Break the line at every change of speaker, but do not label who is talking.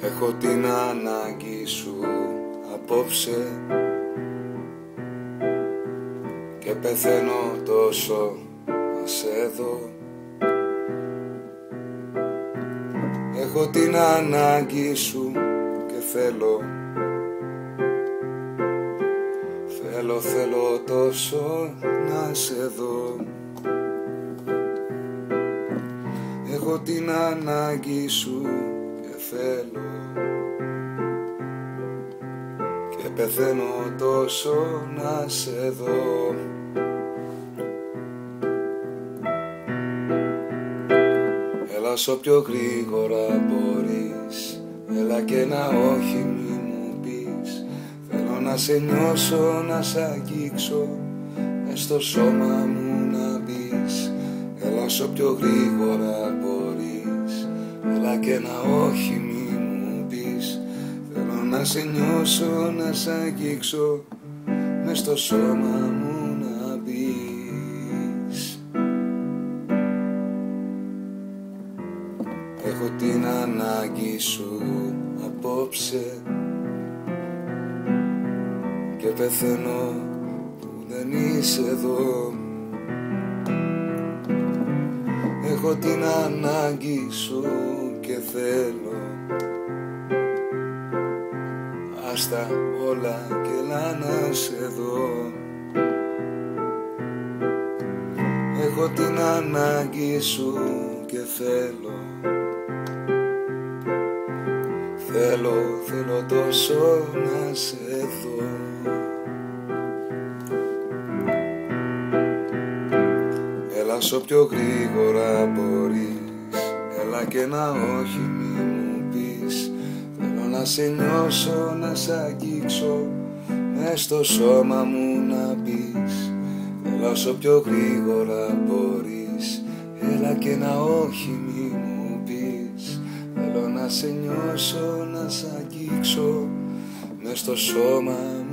Έχω την ανάγκη σου απόψε και πεθαίνω τόσο να σε δω. Έχω την ανάγκη σου και θέλω τόσο να σε δω. Έχω την ανάγκη σου και πεθαίνω τόσο να σε δω. Έλα όσο πιο γρήγορα μπορείς, έλα και ένα όχι μη μου πεις. Θέλω να σε νιώσω, να σε αγγίξω, μες στο σώμα μου να μπεις. Έλα όσο πιο γρήγορα μπορείς, έλα και ένα όχι μη μου πεις. Θέλω να σε νιώσω, να σε αγγίξω, μες στο σώμα μου να μπεις. Έχω την ανάγκη σου απόψε και πεθαίνω που δεν είσαι εδώ. Έχω την ανάγκη σου και θέλω, άστα όλα και έλα να σε δω. Έχω την ανάγκη σου και θέλω τόσο να σε δω. Έλα όσο πιο γρήγορα μπορείς, έλα και ένα όχι μη μου πεις. Θέλω να σε νιώσω, να σε αγγίξω, μες στο σώμα μου να μπεις. Έλα όσο πιο γρήγορα μπορείς, έλα και ένα όχι μη μου πεις. Θέλω να σε νιώσω, να σε αγγίξω, μες στο σώμα μου